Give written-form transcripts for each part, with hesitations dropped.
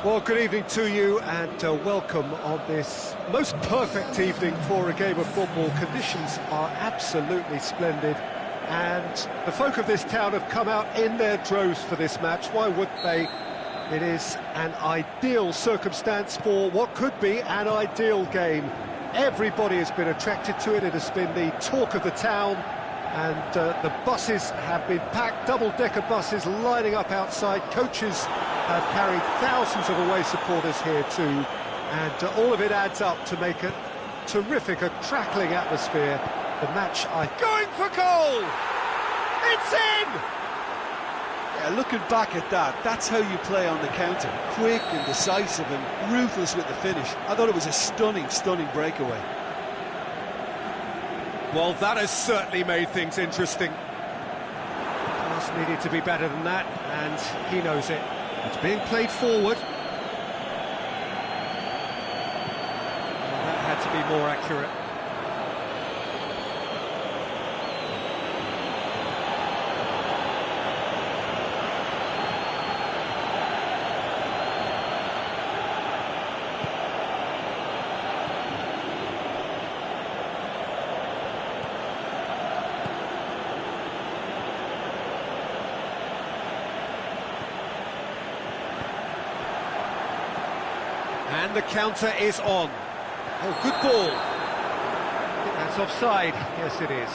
Well, good evening to you and welcome on this most perfect evening for a game of football. Conditions are absolutely splendid and the folk of this town have come out in their droves for this match. Why wouldn't they? It is an ideal circumstance for what could be an ideal game. Everybody has been attracted to it. It has been the talk of the town, and the buses have been packed, double-decker buses lining up outside. Coaches have carried thousands of away supporters here too, and all of it adds up to make a terrific, a crackling atmosphere. The match, going for goal! It's in! Yeah, looking back at that, that's how you play on the counter. Quick and decisive and ruthless with the finish. I thought it was a stunning, stunning breakaway. Well, that has certainly made things interesting. Pass needed to be better than that, and he knows it. It's being played forward. Well, that had to be more accurate. And the counter is on. Oh, good ball. I think that's offside. Yes, it is.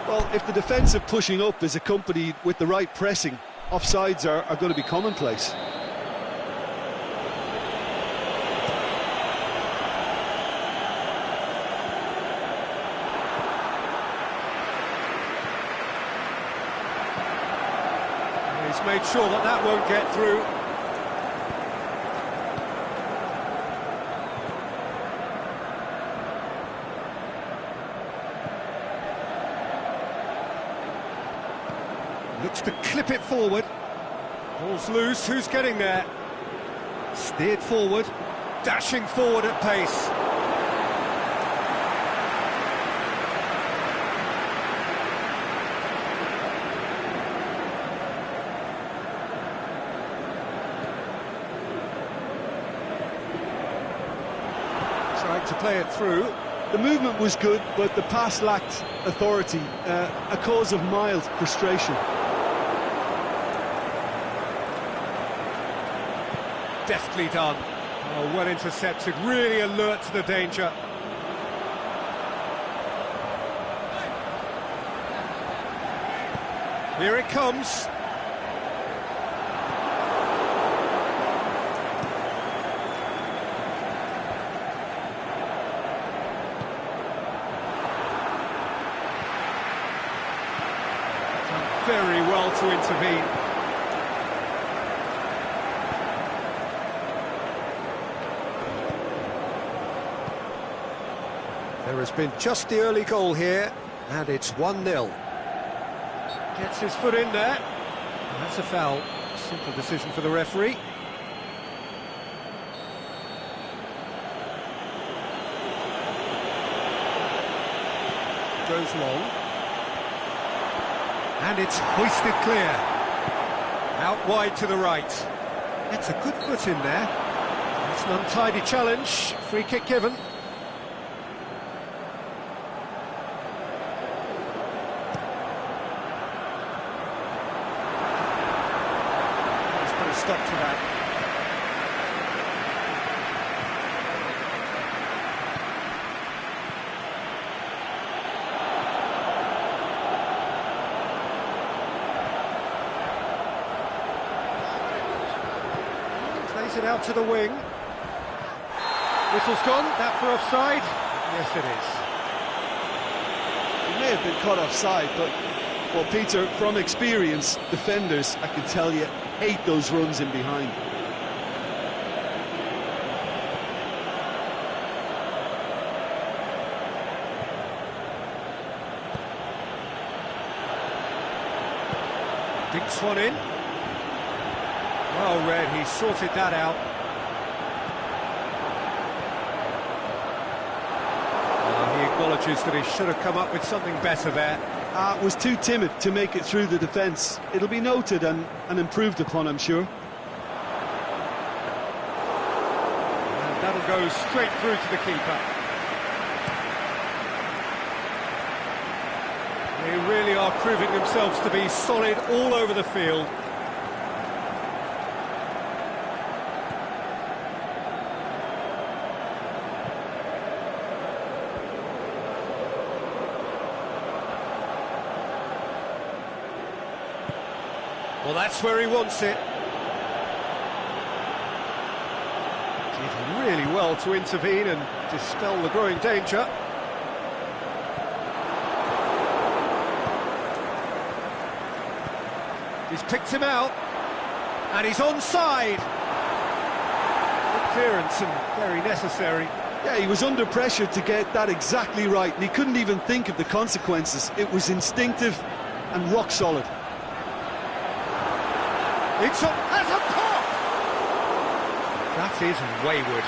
Well, if the defensive pushing up is accompanied with the right pressing, offsides are going to be commonplace. He's made sure that that won't get through. Looks to clip it forward. Ball's loose, who's getting there? Steered forward, dashing forward at pace. Tried to play it through. The movement was good, but the pass lacked authority, a cause of mild frustration. Deftly done. Oh, well intercepted, really alert to the danger. Here it comes. Done very well to intervene. There has been just the early goal here, and it's 1-0. Gets his foot in there. That's a foul. Simple decision for the referee. Goes long. And it's hoisted clear. Out wide to the right. That's a good foot in there. That's an untidy challenge. Free kick given. Stop to that. Plays it out to the wing. Whistle's gone, that for offside? Yes, it is. It may have been caught offside, but, well, Peter, from experience, defenders, I can tell you, hate those runs in behind. Dinks one in. Well read, he sorted that out. He acknowledges that he should have come up with something better there. Was too timid to make it through the defence. It'll be noted and improved upon, I'm sure. goes straight through to the keeper. They really are proving themselves to be solid all over the field. Well, that's where he wants it. Did really well to intervene and dispel the growing danger. He's picked him out, and he's onside. Good clearance and very necessary. Yeah, he was under pressure to get that exactly right, and he couldn't even think of the consequences. It was instinctive and rock solid. It's has a pop! That is wayward.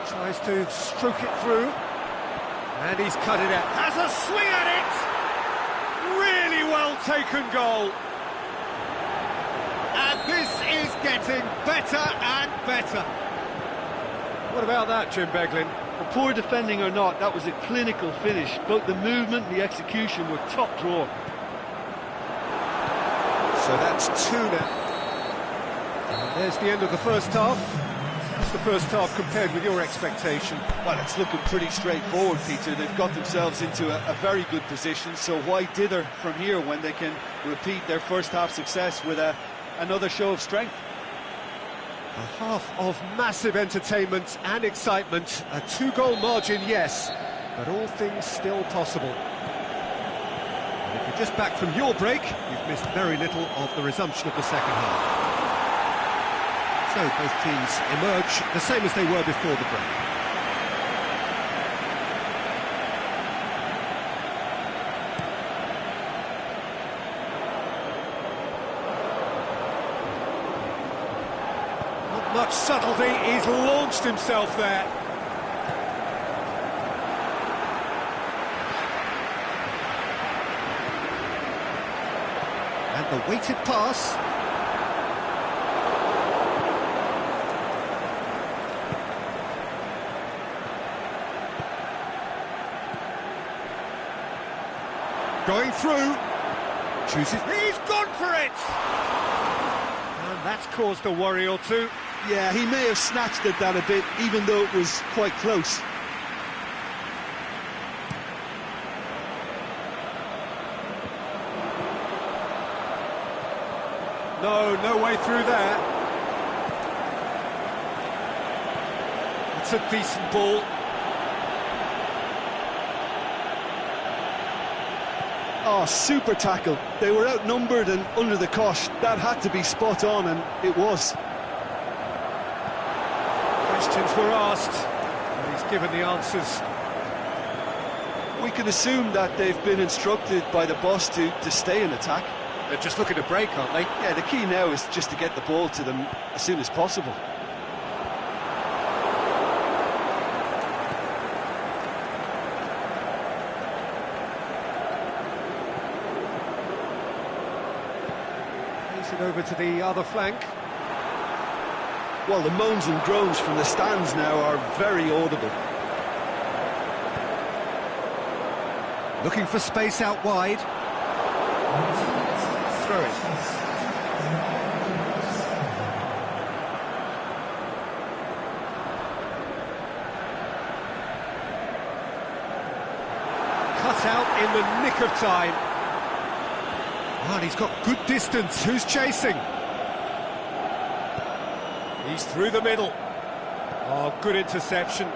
Tries to stroke it through, and he's cut it out. Has a swing at it! Really well taken goal. And this is getting better and better. What about that, Jim Beglin? Well, poor defending or not, that was a clinical finish. Both the movement and the execution were top drawer. So that's 2 now. And there's the end of the first half. How's the first half compared with your expectation? Well, it's looking pretty straightforward, Peter. They've got themselves into a very good position, so why dither from here when they can repeat their first half success with another show of strength? A half of massive entertainment and excitement, a 2-goal margin, yes, but all things still possible. And if you're just back from your break, you've missed very little of the resumption of the second half. So both teams emerge the same as they were before the break. Much subtlety, he's launched himself there. And the weighted pass. Going through. Chooses. He's gone for it! And that's caused a worry or two. Yeah, he may have snatched at that a bit, even though it was quite close. No way through there. It's a decent ball. Oh, super tackle. They were outnumbered and under the cosh. That had to be spot on, and it was. Questions were asked, and he's given the answers. We can assume that they've been instructed by the boss to stay in attack. They're just looking to break, aren't they? Yeah, the key now is just to get the ball to them as soon as possible. Pace it over to the other flank. Well, the moans and groans from the stands now are very audible. Looking for space out wide. Throw it. Cut out in the nick of time. Oh, and he's got good distance. Who's chasing? He's through the middle. Oh, good interception.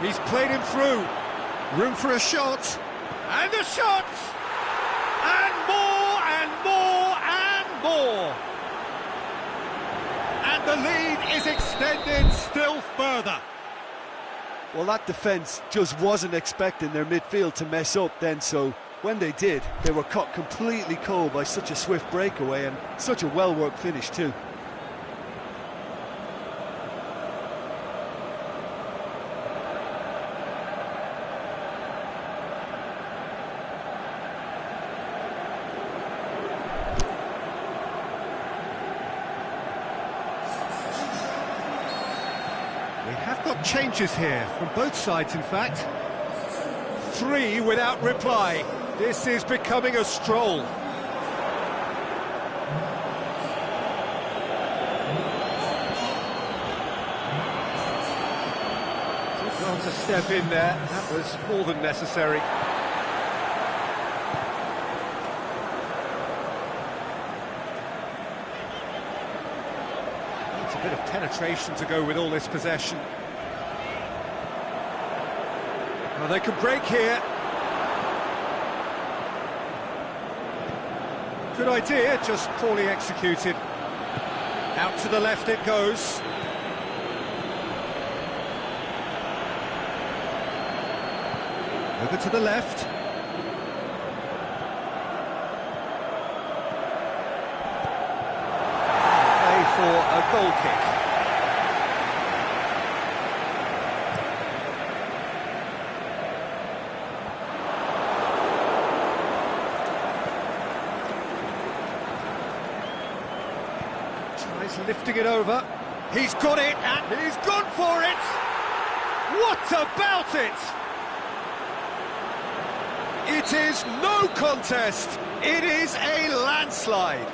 He's played him through. Room for a shot. And a shot! And more, and more, and more! And the lead is extended still further. Well, that defence just wasn't expecting their midfield to mess up then, so when they did, they were caught completely cold by such a swift breakaway and such a well-worked finish too. We have got changes here from both sides, in fact. 3 without reply. This is becoming a stroll. Well, to step in there, that was more than necessary. Needs a bit of penetration to go with all this possession. Well, they can break here. Good idea, just poorly executed. Out to the left it goes. Over to the left. Play for a goal kick. Tries lifting it over. He's got it, and he's gone for it! What about it? It is no contest. It is a landslide.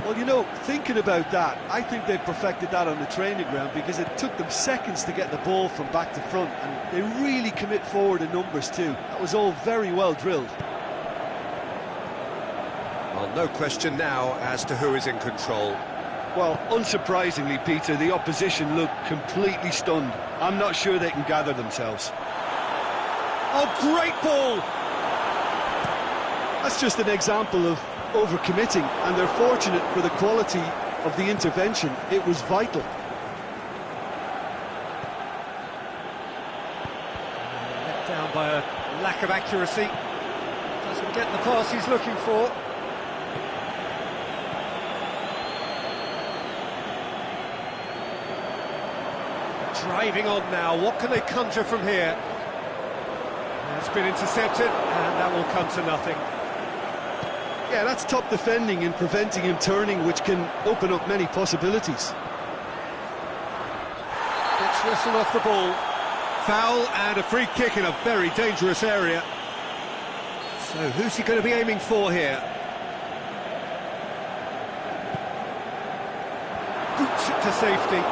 Well, you know, thinking about that, I think they perfected that on the training ground because it took them seconds to get the ball from back to front, and they really commit forward in numbers too. That was all very well drilled. Well, no question now as to who is in control. Well, unsurprisingly, Peter, the opposition look completely stunned. I'm not sure they can gather themselves. Oh, great ball! That's just an example of overcommitting, and they're fortunate for the quality of the intervention. It was vital. Let down by a lack of accuracy. Doesn't get the pass he's looking for. Driving on now, what can they conjure from here? It's been intercepted, and that will come to nothing. Yeah, that's top defending and preventing him turning, which can open up many possibilities. Gets whistled off the ball. Foul and a free kick in a very dangerous area. So who's he going to be aiming for here? Boots it to safety.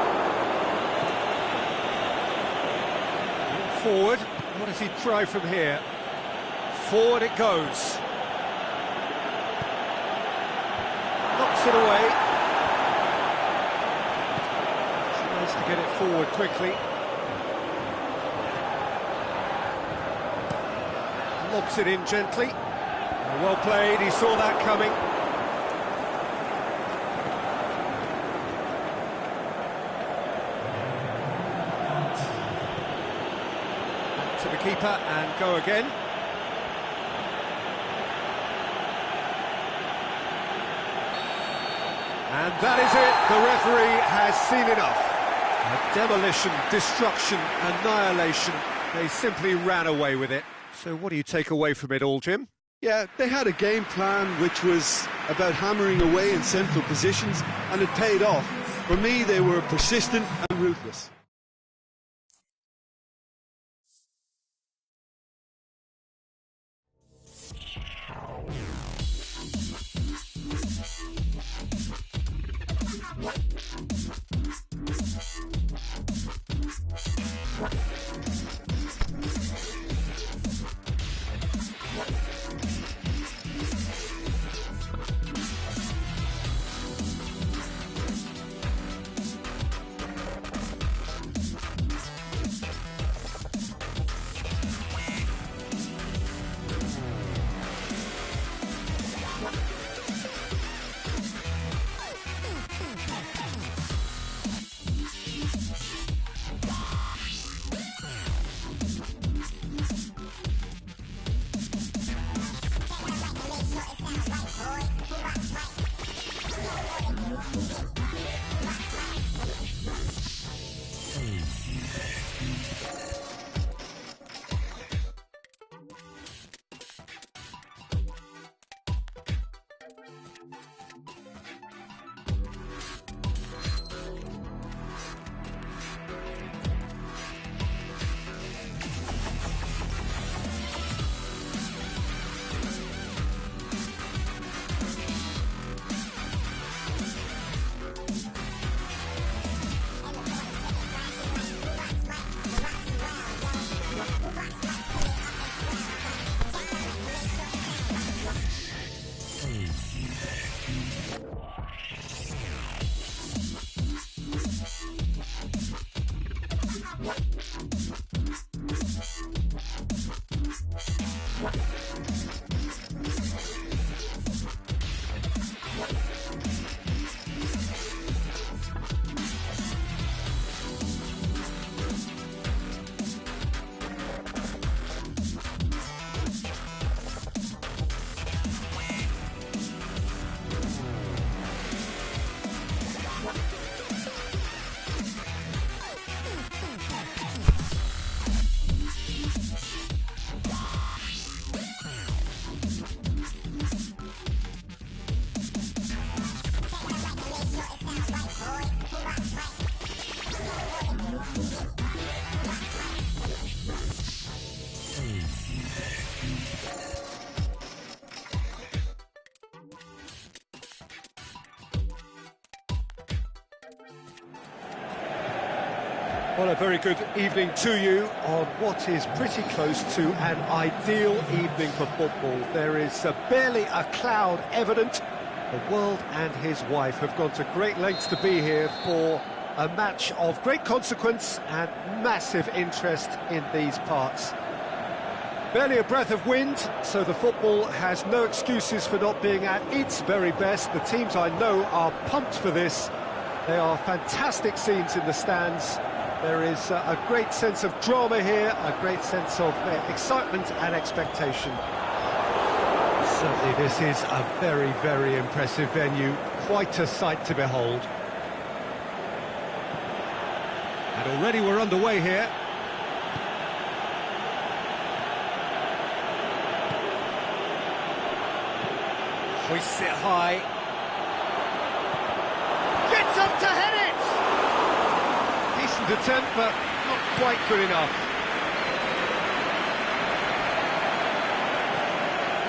Forward. What does he try from here? Forward it goes. Knocks it away. Tries to get it forward quickly. Lobs it in gently. Well played, he saw that coming. To the keeper and go again. And that is it, the referee has seen enough. A demolition, destruction, annihilation. They simply ran away with it. So what do you take away from it all, Jim? Yeah, they had a game plan which was about hammering away in central positions, and it paid off. For me, they were persistent and ruthless. Well, a very good evening to you on what is pretty close to an ideal evening for football. There is barely a cloud evident. The world and his wife have gone to great lengths to be here for a match of great consequence and massive interest in these parts. Barely a breath of wind, so the football has no excuses for not being at its very best. The teams I know are pumped for this. They are fantastic scenes in the stands. There is a great sense of drama here, a great sense of excitement and expectation. Certainly this is a very, very impressive venue, quite a sight to behold. And already we're underway here. Hoists it high. Gets up to head it! Decent attempt, but not quite good enough.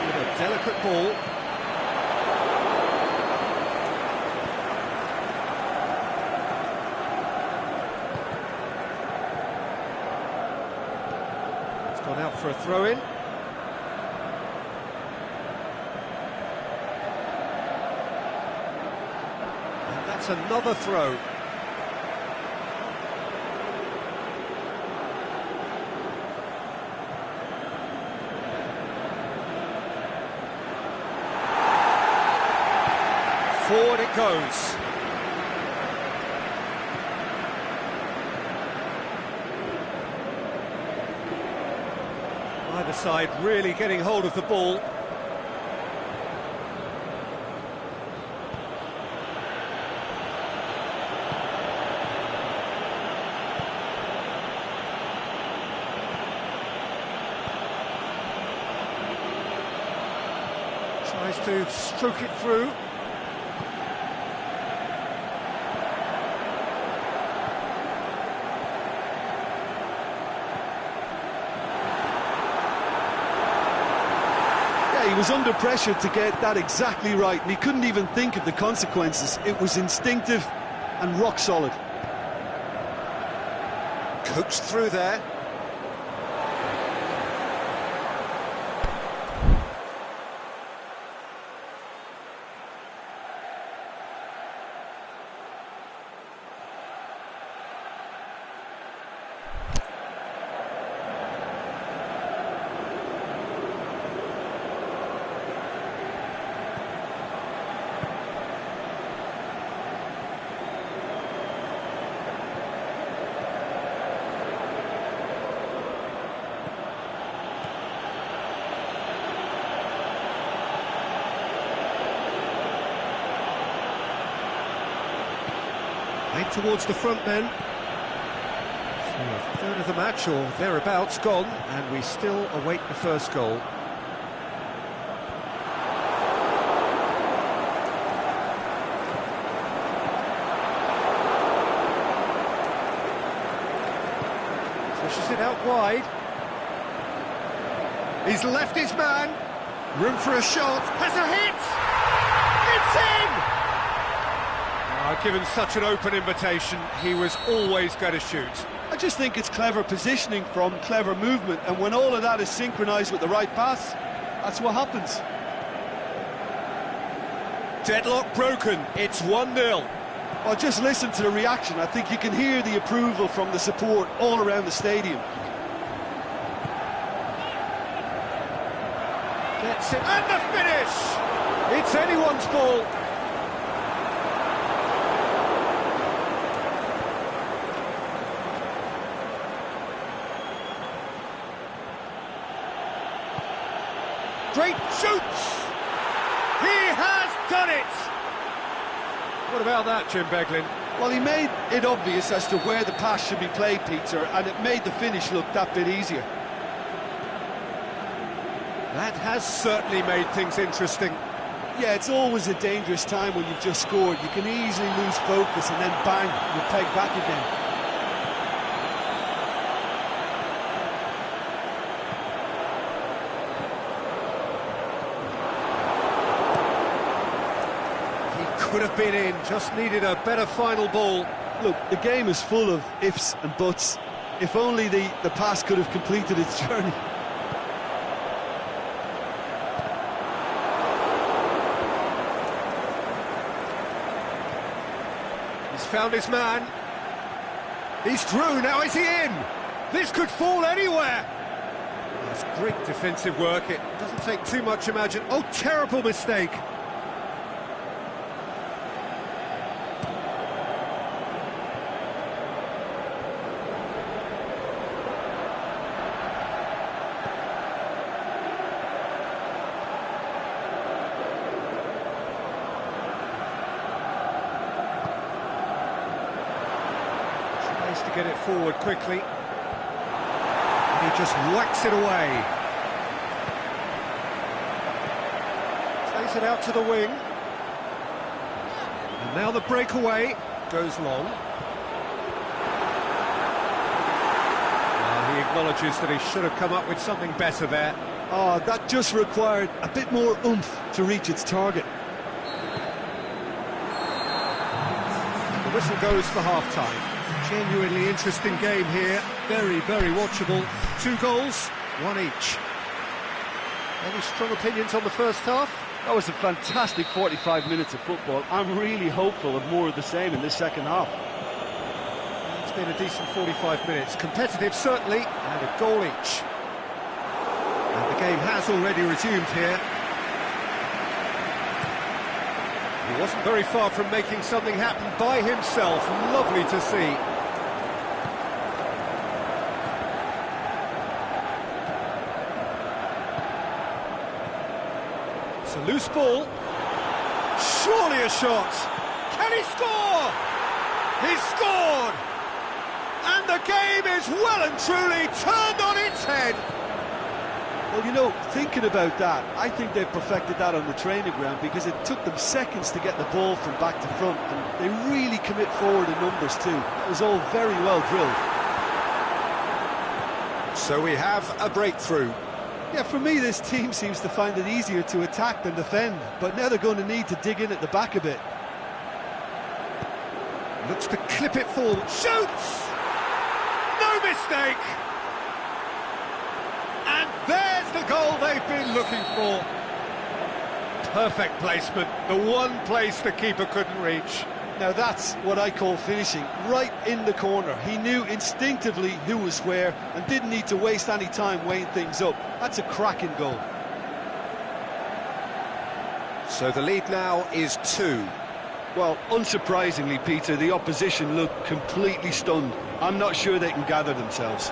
With a delicate ball. It's gone out for a throw-in. And that's another throw. Forward it goes. Either side really getting hold of the ball. Tries to stroke it through. He was under pressure to get that exactly right, and he couldn't even think of the consequences. It was instinctive and rock solid. Coaxed through there. Played towards the front then. So a third of the match or thereabouts gone, and we still await the first goal. Pushes it out wide. He's left his man. Room for a shot. Has a hit! It's in! Given such an open invitation, he was always going to shoot. I just think it's clever positioning from clever movement, and when all of that is synchronised with the right pass, that's what happens. Deadlock broken, it's 1-0. Well, just listen to the reaction. I think you can hear the approval from the support all around the stadium. Gets it, and the finish! It's anyone's ball. Great shoots! He has done it! What about that, Jim Beglin? Well, he made it obvious as to where the pass should be played, Peter, and it made the finish look that bit easier. That has certainly made things interesting. Yeah, it's always a dangerous time when you've just scored. You can easily lose focus and then bang, you're pegged back again. Could have been in, just needed a better final ball. Look, the game is full of ifs and buts. If only the pass could have completed its journey. He's found his man. He's through, now is he in? This could fall anywhere. That's great defensive work, it doesn't take too much imagine. Oh, terrible mistake. To get it forward quickly, and he just whacks it away. Plays it out to the wing, and now the breakaway goes long. He acknowledges that he should have come up with something better there. Oh, that just required a bit more oomph to reach its target. The whistle goes for half-time. Genuinely interesting game here, very, very watchable. 2 goals, 1 each. Any strong opinions on the first half? That was a fantastic 45 minutes of football. I'm really hopeful of more of the same in this second half. It's been a decent 45 minutes, competitive certainly, and a goal each. And the game has already resumed here. He wasn't very far from making something happen by himself, lovely to see. It's a loose ball. Surely a shot. Can he score? He's scored! And the game is well and truly turned on its head. Well, you know, thinking about that, I think they've perfected that on the training ground because it took them seconds to get the ball from back to front, and they really commit forward in numbers too. It was all very well drilled. So we have a breakthrough. Yeah, for me, this team seems to find it easier to attack than defend, but now they're going to need to dig in at the back a bit. Looks to clip it forward. Shoots! No mistake! And there's the goal they've been looking for. Perfect placement, the one place the keeper couldn't reach. Now that's what I call finishing, right in the corner. He knew instinctively who was where and didn't need to waste any time weighing things up. That's a cracking goal. So the lead now is 2. Well, unsurprisingly, Peter, the opposition look completely stunned. I'm not sure they can gather themselves.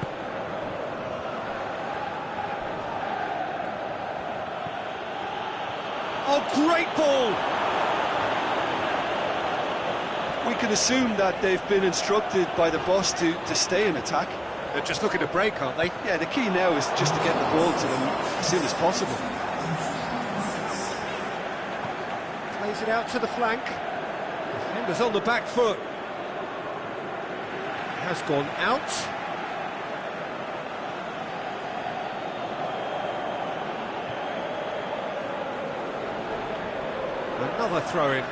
Oh, great ball! We can assume that they've been instructed by the boss to stay in attack. They're just looking to break, aren't they? Yeah, the key now is just to get the ball to them as soon as possible. Plays it out to the flank. Defender's on the back foot. Has gone out. Another throw-in.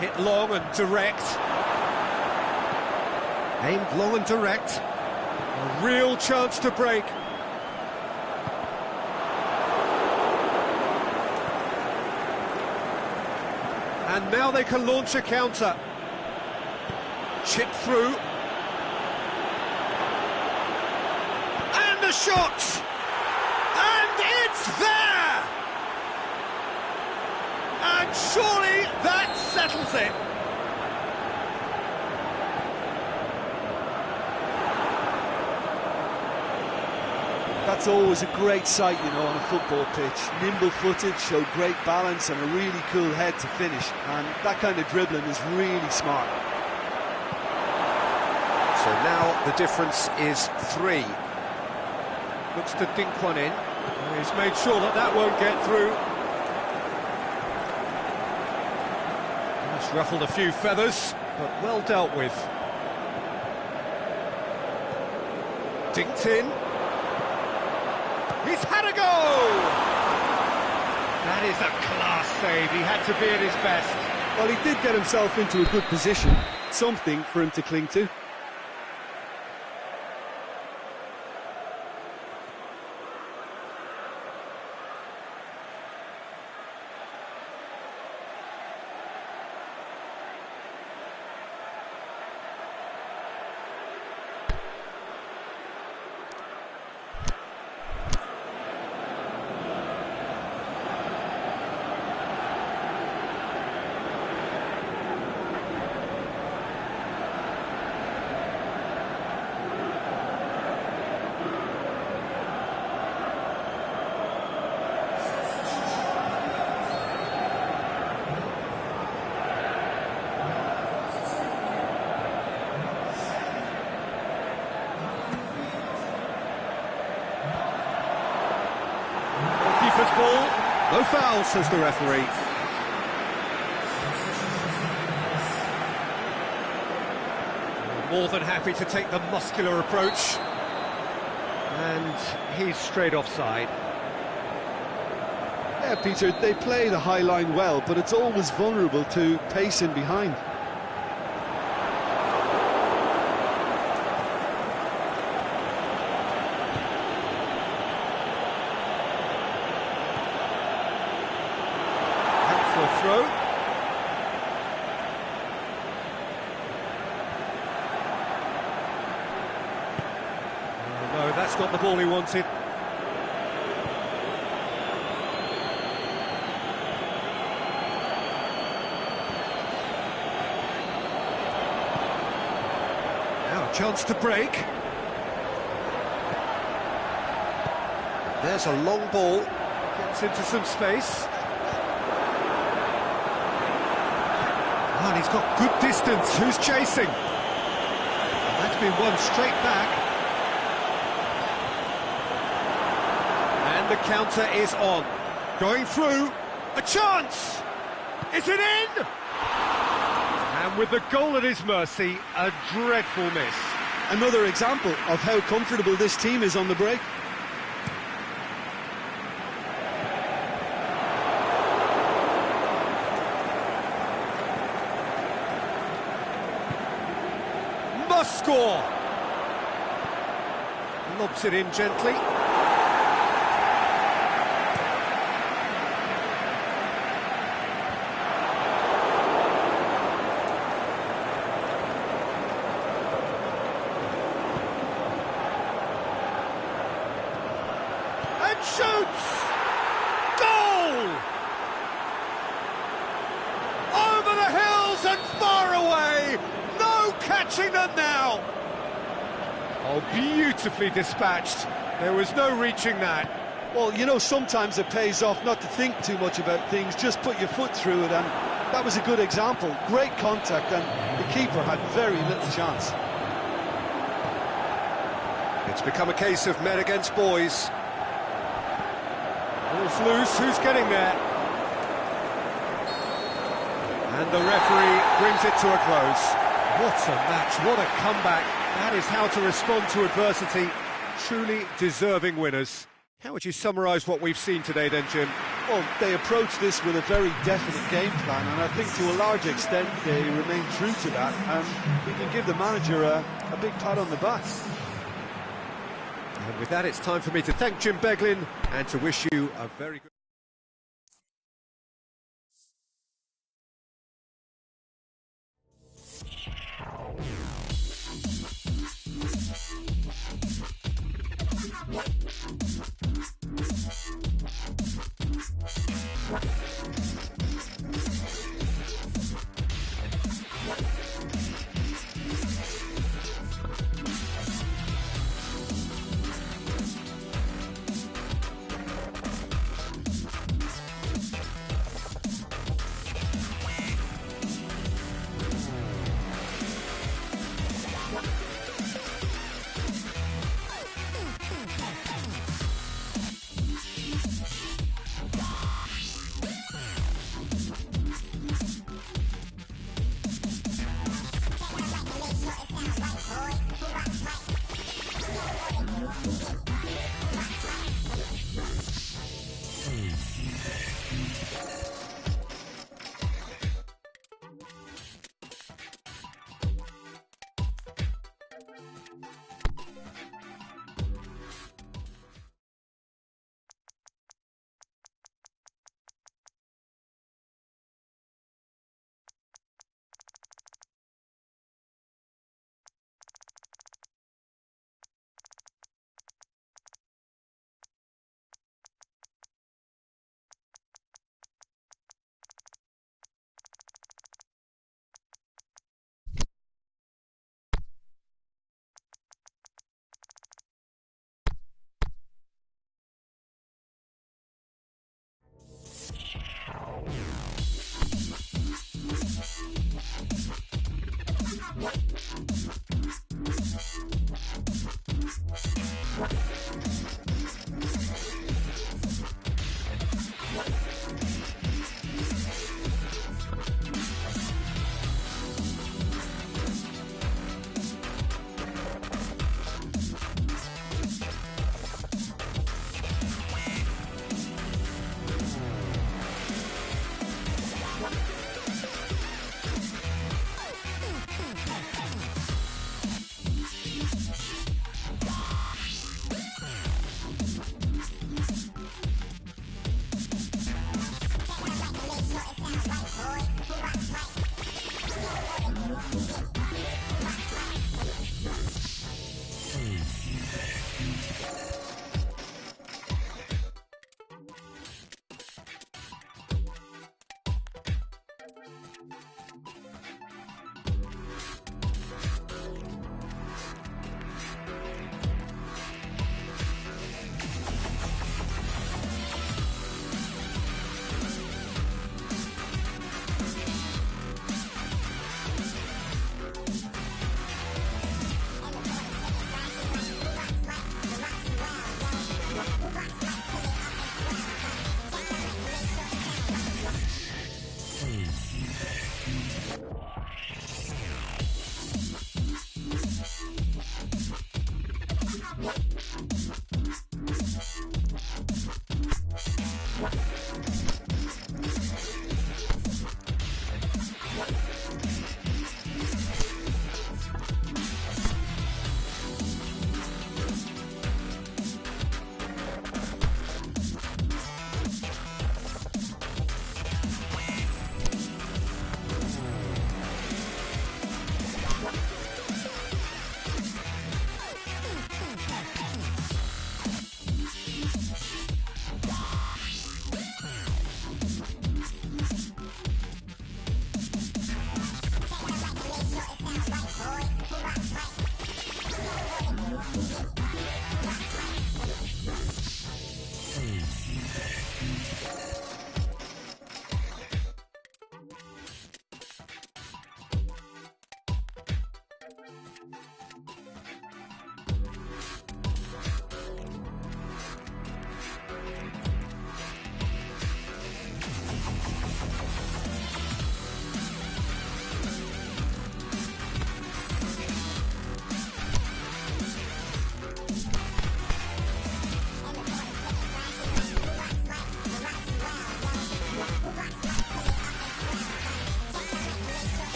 Hit long and direct. Aimed long and direct. A real chance to break. And now they can launch a counter. Chip through. And the shot! And it's there! And surely that settles it. That's always a great sight, you know, on a football pitch. Nimble-footed, showed great balance and a really cool head to finish. And that kind of dribbling is really smart. So now the difference is 3. Looks to dink one in. He's made sure that that won't get through. He's ruffled a few feathers. but well dealt with. Dinked in. He's had a go! That is a class save. He had to be at his best. Well, he did get himself into a good position, something for him to cling to. Ball. No foul, says the referee. More than happy to take the muscular approach. And he's straight offside. Yeah, Peter, they play the high line well, but it's always vulnerable to pace in behind. Throw. Oh, no, that's not the ball he wanted. Now a chance to break. There's a long ball. Gets into some space. And he's got good distance. Who's chasing? That's been won straight back. And the counter is on. Going through. A chance! Is it in? And with the goal at his mercy, a dreadful miss. Another example of how comfortable this team is on the break. Must score! Lobs it in gently. And shoots! Goal! Over the hills and far away! No catching them now! Oh, beautifully dispatched. There was no reaching that. Well, you know, sometimes it pays off not to think too much about things, just put your foot through it, and that was a good example. Great contact, and the keeper had very little chance. It's become a case of men against boys. Ball's loose, who's getting there? And the referee brings it to a close. What a match, what a comeback. That is how to respond to adversity. Truly deserving winners. How would you summarise what we've seen today then, Jim? Well, they approached this with a very definite game plan, and I think to a large extent they remain true to that, and we can give the manager a big pat on the back. And with that, it's time for me to thank Jim Beglin and to wish you a very good...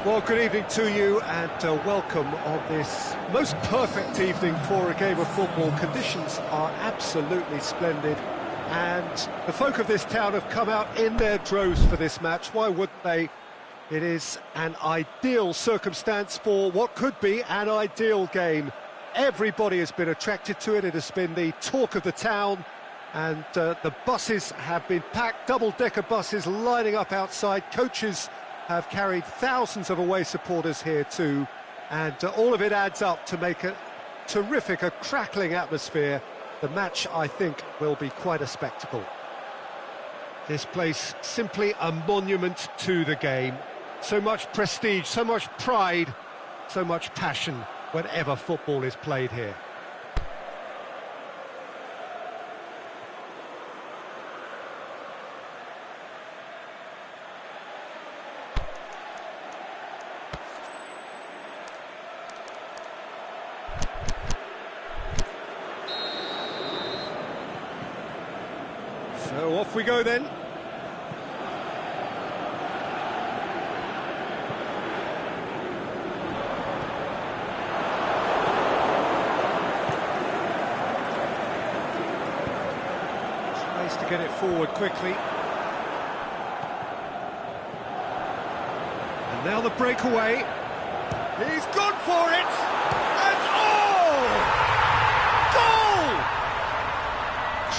Well, good evening to you and welcome on this most perfect evening for a game of football. Conditions are absolutely splendid and the folk of this town have come out in their droves for this match. Why wouldn't they? It is an ideal circumstance for what could be an ideal game. Everybody has been attracted to it. It has been the talk of the town and the buses have been packed, double-decker buses lining up outside. Coaches have carried thousands of away supporters here too, and all of it adds up to make a terrific, a crackling atmosphere. The match, I think, will be quite a spectacle. This place, simply a monument to the game. So much prestige, so much pride, so much passion whenever football is played here. So off we go then. Tries to get it forward quickly. And now the breakaway. He's gone for it! And goal!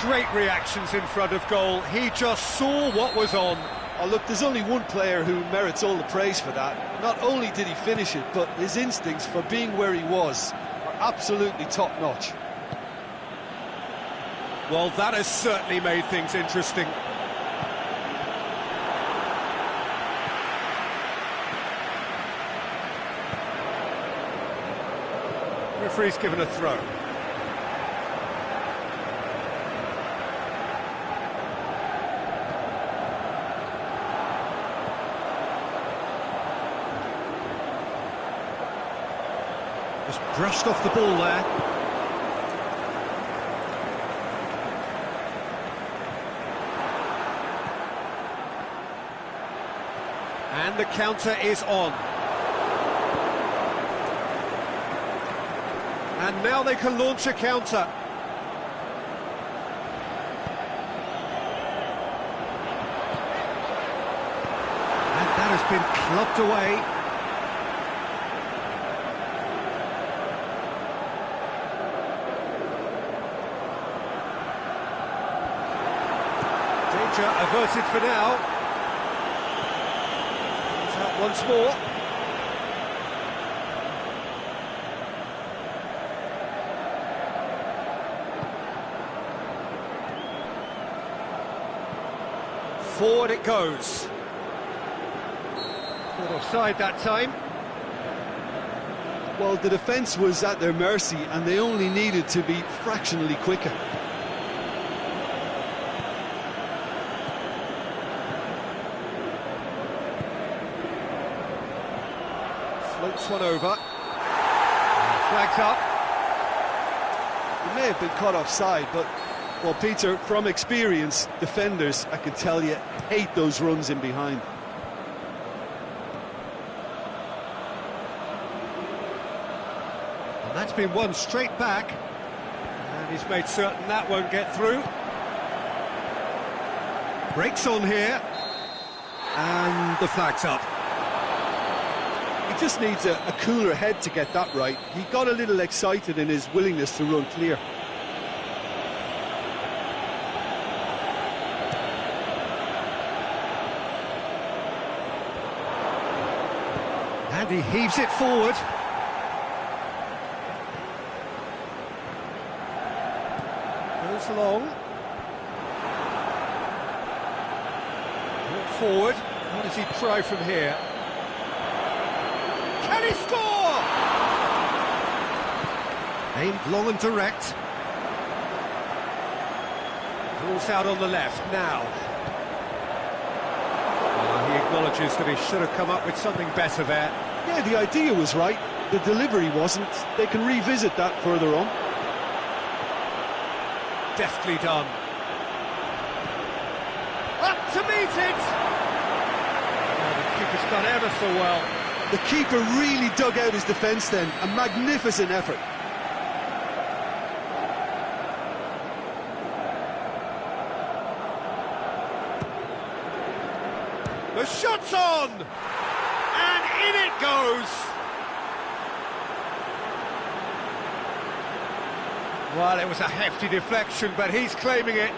Great reactions in front of goal. He just saw what was on. Oh, look, there's only one player who merits all the praise for that. Not only did he finish it, but his instincts for being where he was are absolutely top-notch. Well, that has certainly made things interesting. Referee's given a throw. Just brushed off the ball there. And the counter is on. And now they can launch a counter. And that has been clubbed away. Danger averted for now. He's out once more. Forward it goes. Caught offside that time. Well, the defence was at their mercy and they only needed to be fractionally quicker. Floats one over. Flags up. It may have been caught offside, but, well, Peter, from experience, defenders, I can tell you, hate those runs in behind. And that's been won straight back. And he's made certain that won't get through. Breaks on here. And the flag's up. He just needs a cooler head to get that right. He got a little excited in his willingness to run clear. And he heaves it forward. Goes long. Walk forward. What does he try from here? Can he score? Aimed long and direct. Pulls out on the left now. He acknowledges that he should have come up with something better there. Yeah, the idea was right, the delivery wasn't. They can revisit that further on. Deftly done. Up to meet it! Oh, the keeper's done ever so well. The keeper really dug out his defence then, a magnificent effort. The shot's on! And in it goes! Well, it was a hefty deflection, but he's claiming it.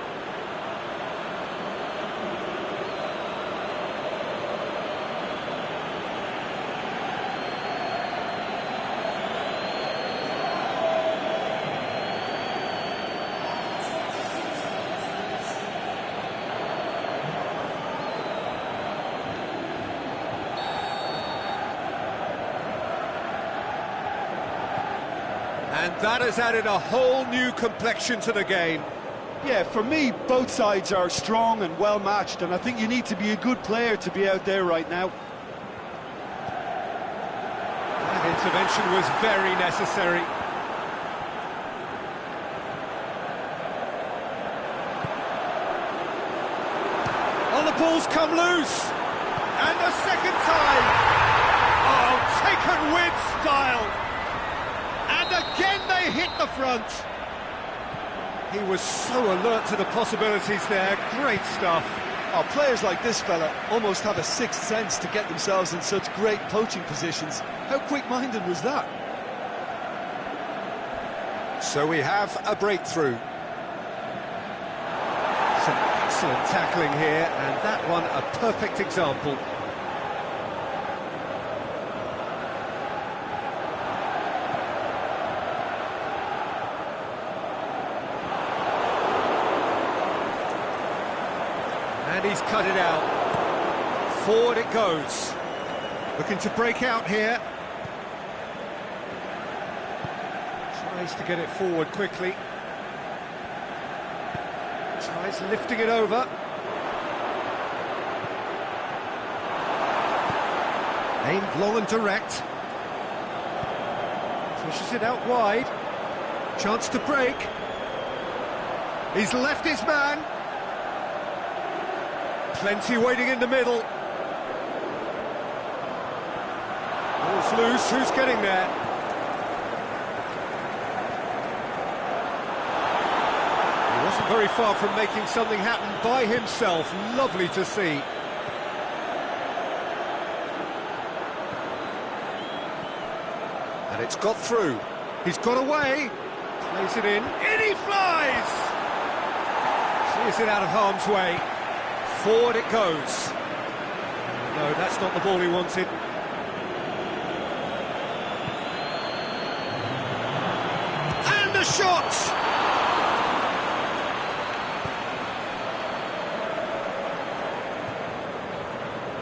And that has added a whole new complexion to the game. Yeah, for me, both sides are strong and well matched, and I think you need to be a good player to be out there right now. That intervention was very necessary. Oh, the ball's come loose. And the second time. Oh, taken with style. And again they hit the front. He was so alert to the possibilities there. Great stuff. Oh, players like this fella almost have a sixth sense to get themselves in such great poaching positions. How quick-minded was that? So we have a breakthrough. Some excellent tackling here, and that one a perfect example. And he's cut it out. Forward it goes. Looking to break out here. Tries to get it forward quickly. Tries lifting it over. Aimed long and direct. Pushes it out wide. Chance to break. He's left his man. Plenty waiting in the middle. Ball's loose, who's getting there? He wasn't very far from making something happen by himself. Lovely to see. And it's got through. He's got away. Plays it in. In he flies! Clears it out of harm's way. Forward it goes. No, that's not the ball he wanted. And the shot!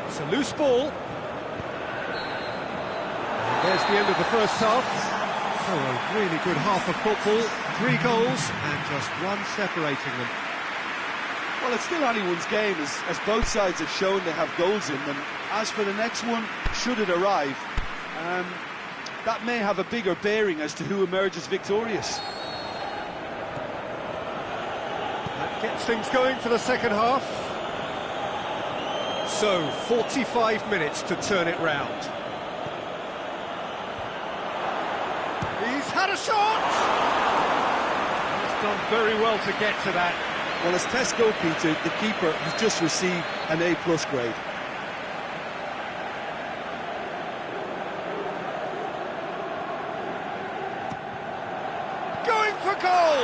It's a loose ball. And there's the end of the first half. So a really good half of football. 3 goals and just one separating them. Well, it's still anyone's game, as both sides have shown they have goals in them. As for the next one, should it arrive, that may have a bigger bearing as to who emerges victorious. That gets things going for the second half. So, 45 minutes to turn it round. He's had a shot! He's done very well to get to that. Well, as tests go, Peter, the keeper has just received an A+ grade. Going for goal!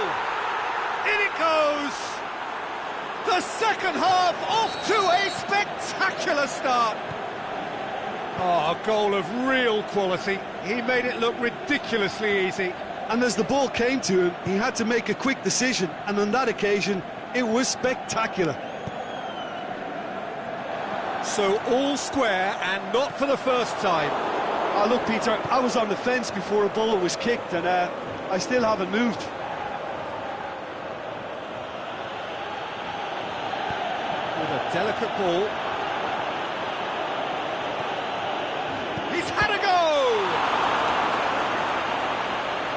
In it goes! The second half off to a spectacular start. Oh, a goal of real quality. He made it look ridiculously easy. And as the ball came to him, he had to make a quick decision, and on that occasion, it was spectacular. So all square, and not for the first time. Oh, look, Peter, I was on the fence before a ball was kicked, and I still haven't moved. With a delicate ball. He's had a go!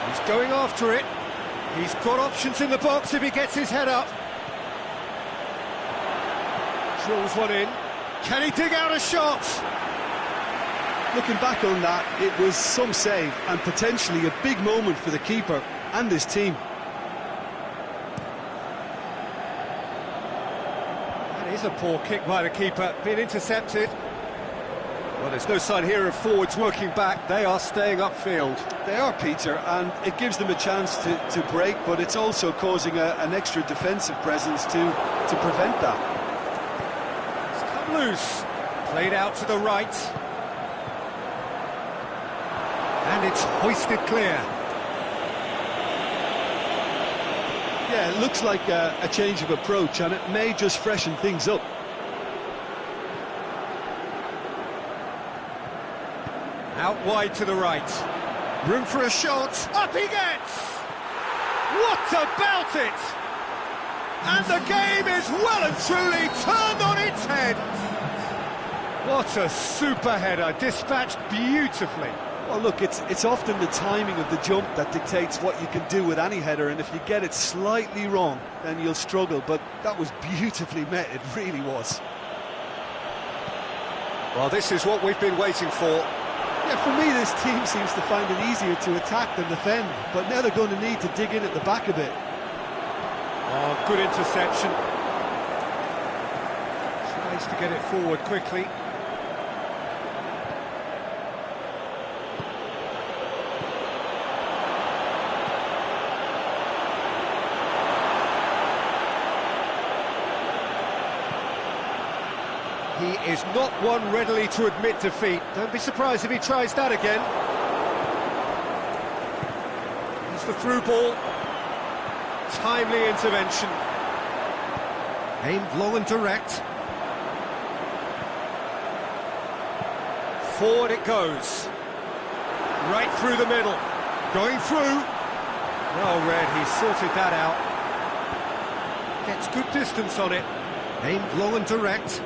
He's going after it. He's got options in the box if he gets his head up. Drills one in. Can he dig out a shot? Looking back on that, it was some save and potentially a big moment for the keeper and his team. That is a poor kick by the keeper, being intercepted. Well, there's no sign here of forwards working back. They are staying upfield. They are, Peter, and it gives them a chance to break, but it's also causing an extra defensive presence to prevent that. It's come loose. Played out to the right. And it's hoisted clear. Yeah, it looks like a change of approach, and it may just freshen things up. Out wide to the right. Room for a shot. Up he gets! What about it? And the game is well and truly turned on its head. What a super header, dispatched beautifully. Well, look, it's often the timing of the jump that dictates what you can do with any header, and if you get it slightly wrong, then you'll struggle, but that was beautifully met, it really was. Well, this is what we've been waiting for. Yeah, for me, this team seems to find it easier to attack than defend, but now they're going to need to dig in at the back a bit. Oh, good interception. Tries to get it forward quickly. He is not one readily to admit defeat. Don't be surprised if he tries that again. It's the through ball. Timely intervention. Aimed low and direct. Forward it goes. Right through the middle. Going through. Well read, he sorted that out. Gets good distance on it. Aimed low and direct.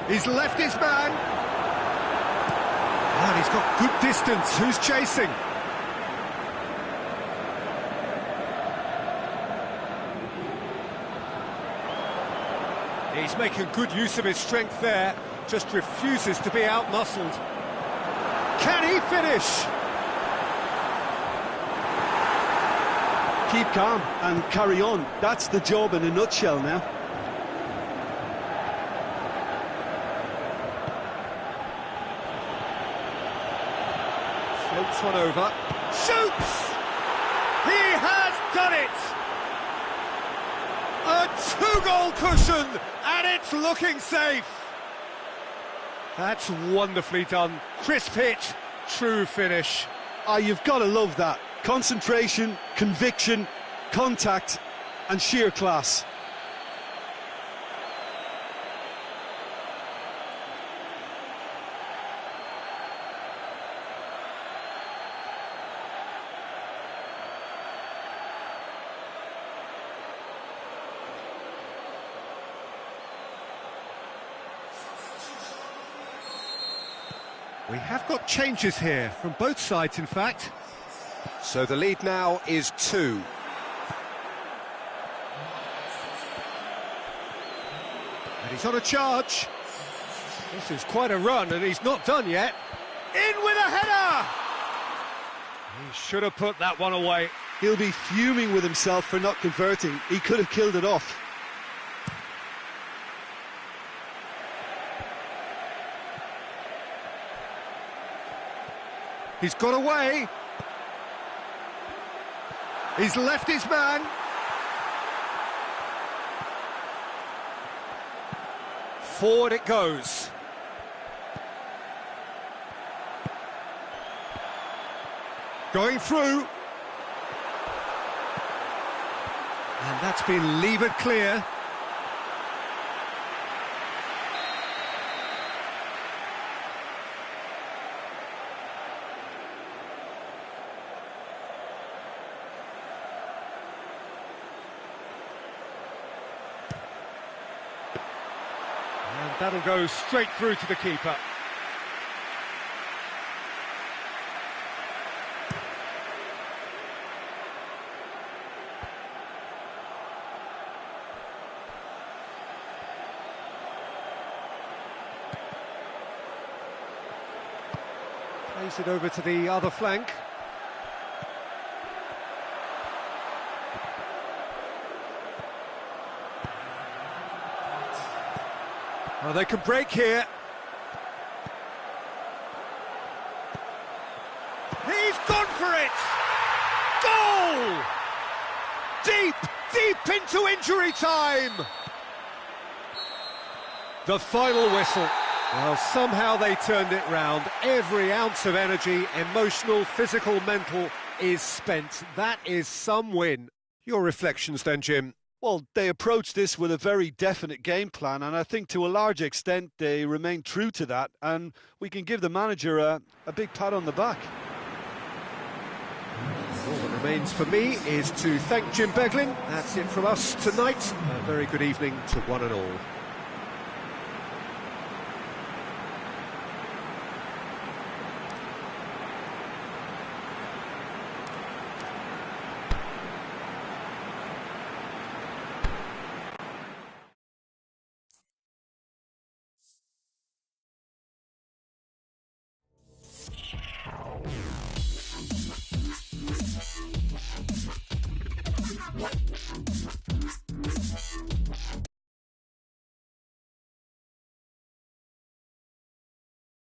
He's left his man. And he's got good distance. Who's chasing? He's making good use of his strength there, just refuses to be out-muscled. Can he finish? Keep calm and carry on. That's the job in a nutshell now. Floats one over. Shoots! He has done it! A two-goal cushion, and it's looking safe. That's wonderfully done. Crisp hit, true finish. Ah, you've got to love that. Concentration, conviction, contact, and sheer class. We have got changes here, from both sides in fact. So the lead now is 2. And he's on a charge. This is quite a run, and he's not done yet. In with a header! He should have put that one away. He'll be fuming with himself for not converting. He could have killed it off. He's got away. He's left his man. Forward it goes. Going through. And that's been levered clear. And that'll go straight through to the keeper. Plays it over to the other flank. Oh, they can break here. He's gone for it! Goal! Deep, deep into injury time! The final whistle. Well, somehow they turned it round. Every ounce of energy, emotional, physical, mental, is spent. That is some win. Your reflections then, Jim? Well, they approached this with a very definite game plan, and I think to a large extent they remained true to that, and we can give the manager a big pat on the back. All that remains for me is to thank Jim Beglin. That's it from us tonight. A very good evening to one and all.